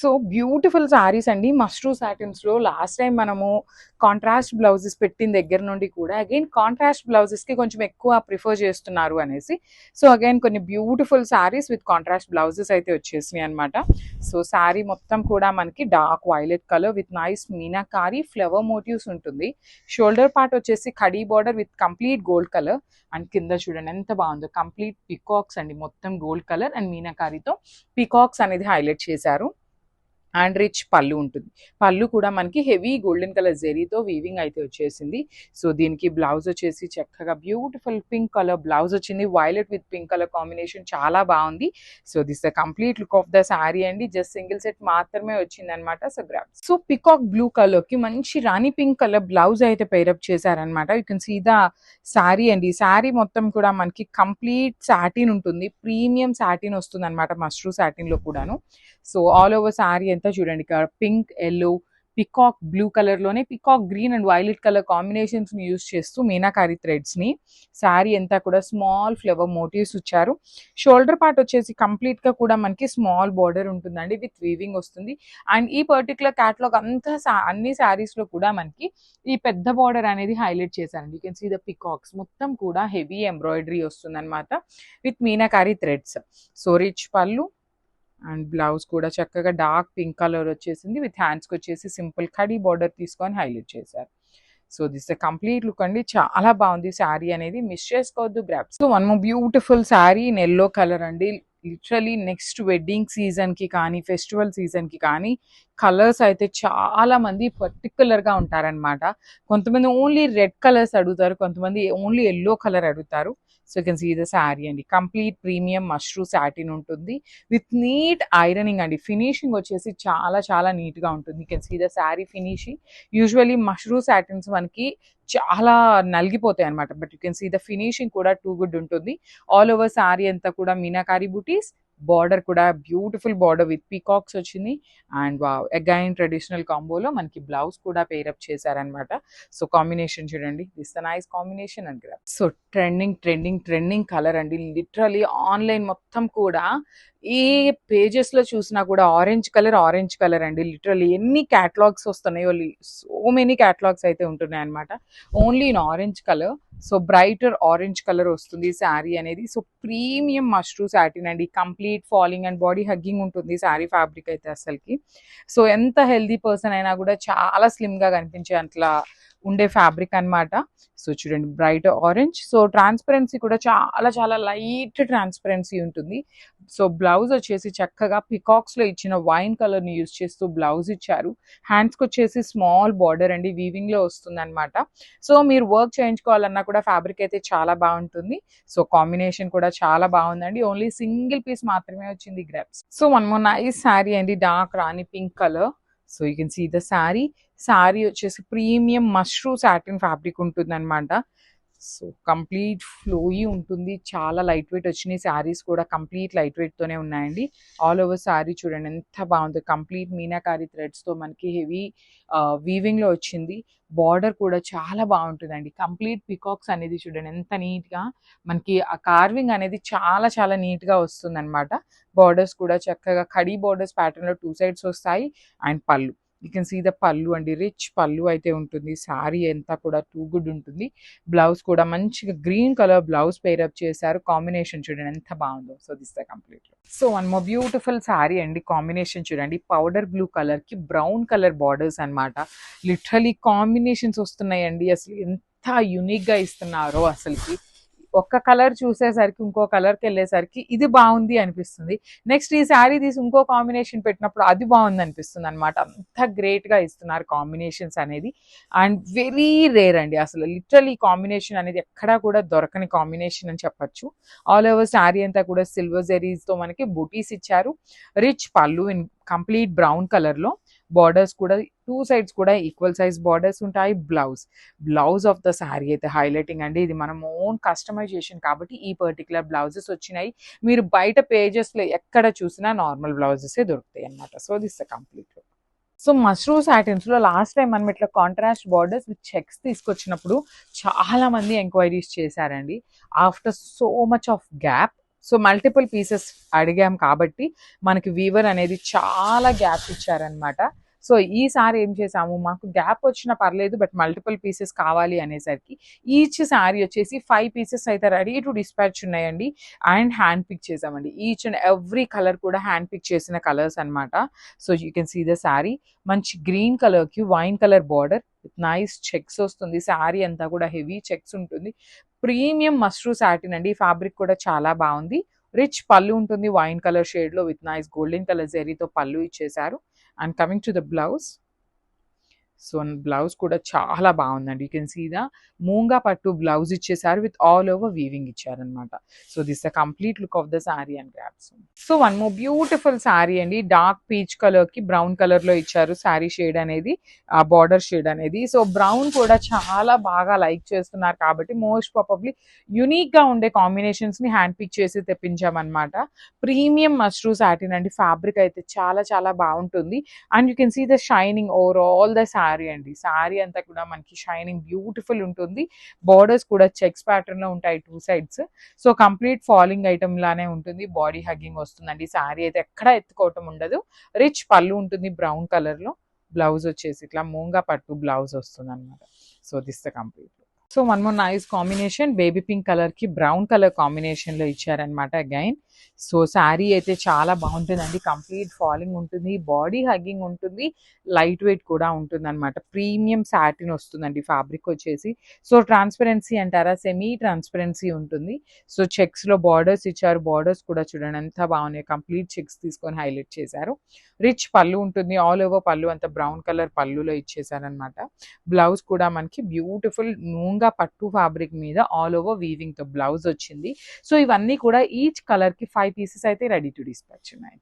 So beautiful saris అండి. Mashru సాటిన్స్లో last time మనము contrast blouses పెట్టిన దగ్గర నుండి కూడా అగైన్ కాంట్రాస్ట్ బ్లౌజెస్కి కొంచెం ఎక్కువ ప్రిఫర్ చేస్తున్నారు అనేసి సో అగైన్ కొన్ని beautiful saris with contrast blouses అయితే వచ్చేసినాయి అనమాట. సో సారీ మొత్తం కూడా మనకి dark violet colour with nice meenakari flower motifs ఉంటుంది. షోల్డర్ పార్ట్ వచ్చేసి కడీ border with complete gold colour and కింద చూడండి ఎంత బాగుందో కంప్లీట్ పికాక్స్ అండి, మొత్తం గోల్డ్ కలర్ అండ్ మీనాకారితో పికాక్స్ అనేది హైలైట్ చేశారు. అండ్ రిచ్ పళ్ళు ఉంటుంది. పళ్ళు కూడా మనకి హెవీ గోల్డెన్ కలర్ జెరీతో వీవింగ్ అయితే వచ్చేసింది. సో దీనికి బ్లౌజ్ వచ్చేసి చక్కగా బ్యూటిఫుల్ పింక్ కలర్ బ్లౌజ్ వచ్చింది. Violet with pink colour combination చాలా బాగుంది. So this the complete look of the sari అండి. జస్ట్ సింగిల్ సెట్ మాత్రమే వచ్చింది అనమాట. So grab. So peacock blue colour కి మంచి రాణి పింక్ కలర్ బ్లౌజ్ అయితే పేరప్ చేశారనమాట. You can see the sari అండి. శారీ మొత్తం కూడా మనకి కంప్లీట్ సాటిన్ ఉంటుంది. ప్రీమియం సాటిన్ వస్తుంది అనమాట మష్రూ సాటిన్ లో కూడాను. సో ఆల్ ఓవర్ శారీ అంతా చూడండి ఇక్కడ pink yellow peacock blue colour లోనే peacock green and violet colour combinations ని యూస్ చేస్తూ మీనాకారి థ్రెడ్స్ ని శారీ అంతా కూడా స్మాల్ ఫ్లవర్ మోటివ్స్ ఇచ్చారు. షోల్డర్ పార్ట్ వచ్చేసి కంప్లీట్ గా కూడా మనకి స్మాల్ బార్డర్ ఉంటుందండి విత్ వీవింగ్ వస్తుంది. అండ్ ఈ పర్టికులర్ క్యాటలాగ్ అంతా అన్ని శారీస్ లో కూడా మనకి ఈ పెద్ద బార్డర్ అనేది హైలైట్ చేశారండి. You can see the peacocks మొత్తం కూడా హెవీ ఎంబ్రాయిడరీ వస్తుంది అనమాట with meenakari threads. So rich పళ్ళు అండ్ బ్లౌజ్ కూడా చక్కగా డార్క్ పింక్ కలర్ వచ్చేసింది విత్ హ్యాండ్స్కి వచ్చేసి సింపుల్ కడీ బార్డర్ తీసుకొని హైలైట్ చేశారు. సో దిస్ కంప్లీట్ లుక్ అండి. చాలా బాగుంది శారీ అనేది, మిస్ చేసుకోవద్దు grab. So one more beautiful sari in yellow colour అండి. లిటరలీ నెక్స్ట్ వెడ్డింగ్ సీజన్ కి కానీ ఫెస్టివల్ సీజన్ కి కానీ కలర్స్ అయితే చాలా మంది పర్టికులర్ గా ఉంటారనమాట. కొంతమంది ఓన్లీ రెడ్ కలర్స్ అడుగుతారు, కొంతమంది ఓన్లీ ఎల్లో కలర్ అడుగుతారు. So you can see the sari అండి. కంప్లీట్ ప్రీమియం మష్రూ సాటిన్ ఉంటుంది విత్ నీట్ ఐరనింగ్ అండి. ఫినిషింగ్ వచ్చేసి చాలా చాలా నీట్ గా ఉంటుంది. You can see the sari finishing. Usually mashru satins మనకి చాలా నలిగిపోతాయి అనమాట, but you can see the finishing కూడా టూ గుడ్ ఉంటుంది. ఆల్ ఓవర్ శారీ అంతా కూడా మీనాకారి బూటీస్, బార్డర్ కూడా బ్యూటిఫుల్ బార్డర్ విత్ పీకాక్స్ వచ్చింది. అండ్ వావ్ అగైన్ ట్రెడిషనల్ కాంబోలో మనకి బ్లౌజ్ కూడా పేరప్ చేశారనమాట. సో కాంబినేషన్ చూడండి, this the nice combination and grab. So trending colour అండి. లిటరలీ ఆన్లైన్ మొత్తం కూడా ఏ పేజెస్ లో చూసినా కూడా ఆరెంజ్ కలర్ అండి. లిటరలీ ఎన్ని క్యాటలాగ్స్ వస్తున్నాయో, సో మెనీ క్యాటలాగ్స్ అయితే ఉంటున్నాయి అనమాట only in orange colour. So brighter orange colour వస్తుంది శారీ అనేది. సో ప్రీమియం మష్రూ సాటిన్ అండి. Complete falling and body hugging ఉంటుంది శారీ ఫ్యాబ్రిక్ అయితే అసలుకి. సో ఎంత హెల్దీ పర్సన్ అయినా కూడా చాలా స్లిమ్ గా కనిపించే అట్లా ఉండే ఫ్యాబ్రిక్ అనమాట. సో చూడండి బ్రైట్ ఆరెంజ్. సో ట్రాన్స్పరెన్సీ కూడా చాలా చాలా లైట్ ట్రాన్స్పరెన్సీ ఉంటుంది. సో బ్లౌజ్ వచ్చేసి చక్కగా పికాక్స్ లో ఇచ్చిన వైన్ కలర్ ని యూజ్ చేస్తూ బ్లౌజ్ ఇచ్చారు. హ్యాండ్స్ కి వచ్చేసి స్మాల్ బార్డర్ అండి, వీవింగ్ లో వస్తుంది అనమాట. సో మీరు వర్క్ చేయించుకోవాలన్నా కూడా ఫ్యాబ్రిక్ అయితే చాలా బాగుంటుంది. సో కాంబినేషన్ కూడా చాలా బాగుందండి. ఓన్లీ సింగిల్ పీస్ మాత్రమే వచ్చింది grabs. So one more nice sari అండి, dark rani pink colour. So you can see the sari. Sari వచ్చేసి ప్రీమియం మష్రూ సాటిన్ ఫ్యాబ్రిక్ ఉంటుంది అనమాట. సో కంప్లీట్ ఫ్లోయీ ఉంటుంది, చాలా లైట్ వెయిట్ వచ్చినాయి. శారీస్ కూడా కంప్లీట్ లైట్ వెయిట్ తోనే ఉన్నాయండి. ఆల్ ఓవర్ శారీ చూడండి ఎంత బాగుంది. కంప్లీట్ మీనాకారి థ్రెడ్స్ తో మనకి హెవీ వీవింగ్ లో వచ్చింది. బార్డర్ కూడా చాలా బాగుంటుందండి. కంప్లీట్ పికాక్స్ అనేది చూడండి ఎంత నీట్ గా మనకి ఆ కార్వింగ్ అనేది చాలా చాలా నీట్ గా వస్తుంది అనమాట. బార్డర్స్ కూడా చక్కగా కడీ బార్డర్స్ ప్యాటర్న్ లో 2 సైడ్స్ వస్తాయి. అండ్ పళ్ళు, యూ కెన్ సీ ద పళ్ళు అండి, రిచ్ పళ్ళు అయితే ఉంటుంది. శారీ అంతా కూడా టూ గుడ్ ఉంటుంది. బ్లౌజ్ కూడా మంచిగా గ్రీన్ కలర్ బ్లౌజ్ పేరప్ చేశారు. కాంబినేషన్ చూడండి ఎంత బాగుందో. So this the complete. So one more beautiful sari అండి. కాంబినేషన్ చూడండి, పౌడర్ బ్లూ కలర్ కి బ్రౌన్ కలర్ బార్డర్స్ అనమాట. లిటరలీ కాంబినేషన్స్ వస్తున్నాయండి. అసలు ఎంత యూనిక్ గా ఇస్తున్నారో అసలుకి. ఒక్క కలర్ చూసేసరికి ఇంకో కలర్కి వెళ్ళేసరికి ఇది బాగుంది అనిపిస్తుంది. నెక్స్ట్ ఈ శారీ తీసి ఇంకో కాంబినేషన్ పెట్టినప్పుడు అది బాగుంది అనిపిస్తుంది అనమాట. అంత గ్రేట్ గా ఇస్తున్నారు కాంబినేషన్స్ అనేది. అండ్ వెరీ రేర్ అండి, అసలు లిటరలీ కాంబినేషన్ అనేది ఎక్కడా కూడా దొరకని కాంబినేషన్ అని చెప్పొచ్చు. ఆల్ ఓవర్ శారీ అంతా కూడా సిల్వర్ జెరీస్ తో మనకి బూటీస్ ఇచ్చారు. రిచ్ పళ్ళు ఇన్ కంప్లీట్ బ్రౌన్ కలర్ లో. బార్డర్స్ కూడా 2 సైడ్స్ కూడా ఈక్వల్ సైజ్ బార్డర్స్ ఉంటాయి. బ్లౌజ్ ఆఫ్ ద శారీ అయితే హైలైటింగ్ అండి. ఇది మనం ఓన్ కస్టమైజేషన్ కాబట్టి ఈ పర్టికులర్ బ్లౌజెస్ వచ్చినాయి. మీరు బయట పేజెస్ లో ఎక్కడ చూసినా నార్మల్ బ్లౌజెస్ దొరుకుతాయి అన్నమాట. So this complete. So mashru satins లో లాస్ట్ టైం మనం ఇట్లా కాంట్రాస్ట్ బార్డర్స్ విత్ చెక్స్ తీసుకొచ్చినప్పుడు చాలా మంది ఎంక్వైరీస్ చేశారండి. After so much of gap so multiple pieces అడిగాం కాబట్టి మనకి వీవర్ అనేది చాలా గ్యాప్ ఇచ్చారనమాట. సో ఈసారి ఏం చేసాము, మాకు గ్యాప్ వచ్చినా పర్లేదు బట్ మల్టిపుల్ పీసెస్ కావాలి అనేసరికి ఈచ్ శారీ వచ్చేసి 5 పీసెస్ అయితే రెడీ టు డిస్పాచ్ ఉన్నాయండి. అండ్ హ్యాండ్ పిక్ చేసామండి. ఈచ్ అండ్ ఎవ్రీ కలర్ కూడా హ్యాండ్ పిక్ చేసిన కలర్స్ అనమాట. So you can see the sari. మంచి గ్రీన్ కలర్కి wine colour border with nice checks వస్తుంది. శారీ అంతా కూడా హెవీ చెక్స్ ఉంటుంది. ప్రీమియం మస్ట్రూ సాటిన్ అండి. ఫ్యాబ్రిక్ కూడా చాలా బాగుంది. రిచ్ పళ్ళు ఉంటుంది వైన్ కలర్ షేడ్లో విత్ నైస్ గోల్డెన్ కలర్ జరీతో పళ్ళు ఇచ్చేసారు. And coming to the blouse. So blouse కూడా చాలా బాగుందండి. యూ కెన్ సీ ద మూంగా పట్టు బ్లౌజ్ ఇచ్చేసారు విత్ ఆల్ ఓవర్ వీవింగ్ ఇచ్చారనమాట. So this the complete look of the sari and grasp. So one more beautiful sari అండి. డార్క్ పీచ్ కలర్ కి brown colour లో ఇచ్చారు శారీ షేడ్ అనేది, ఆ బార్డర్ షేడ్ అనేది. సో బ్రౌన్ కూడా చాలా బాగా లైక్ చేస్తున్నారు కాబట్టి మోస్ట్ ప్రాబబ్లీ యునిక్ గా ఉండే కాంబినేషన్స్ ని హ్యాండ్ పిక్ చేసి తెప్పించామన్నమాట. ప్రీమియం మస్ట్రూ సాటిన్ అండి. ఫ్యాబ్రిక్ అయితే చాలా చాలా బాగుంటుంది. And you can see the shining over all the sari అండి. శారీ అంతా కూడా మనకి షైనింగ్ బ్యూటిఫుల్ ఉంటుంది. బార్డర్స్ కూడా చెక్స్ ప్యాటర్న్ లో ఉంటాయి 2 sides. So complete falling item లానే ఉంటుంది. బాడీ హగ్గింగ్ వస్తుందండి. శారీ అయితే ఎక్కడ ఎత్తుకోవటం ఉండదు. రిచ్ పళ్ళు ఉంటుంది బ్రౌన్ కలర్ లో. బ్లౌజ్ వచ్చేసి ఇట్లా మూంగా పట్టు బ్లౌజ్ వస్తుంది అనమాట. So this the complete. So one more nice combination, baby pink colour కి బ్రౌన్ కలర్ కాంబినేషన్ లో ఇచ్చారనమాట అగైన్. సో శారీ అయితే చాలా బాగుంటుందండి. కంప్లీట్ ఫాలింగ్ ఉంటుంది, బాడీ హగ్గింగ్ ఉంటుంది, లైట్ వెయిట్ కూడా ఉంటుంది అనమాట. ప్రీమియం సాటిన్ వస్తుందండి ఫ్యాబ్రిక్ వచ్చేసి. సో ట్రాన్స్పరెన్సీ అంటారా, సెమీ ట్రాన్స్పరెన్సీ ఉంటుంది. సో చెక్స్ లో బార్డర్స్ ఇచ్చారు. బార్డర్స్ కూడా చూడండి ఎంత బాగున్నాయి. కంప్లీట్ చెక్స్ తీసుకొని హైలైట్ చేశారు. రిచ్ పళ్ళు ఉంటుంది. ఆల్ ఓవర్ పళ్ళు అంతా బ్రౌన్ కలర్ పళ్ళులో ఇచ్చేసారనమాట. బ్లౌజ్ కూడా మనకి బ్యూటిఫుల్ మూంగా పట్టు ఫ్యాబ్రిక్ మీద ఆల్ ఓవర్ వీవింగ్ తో బ్లౌజ్ వచ్చింది. సో ఇవన్నీ కూడా ఈచ్ కలర్ కి 5 పీసెస్ అయితే రెడీ టు డిస్పాచ్ ఉన్నాయి.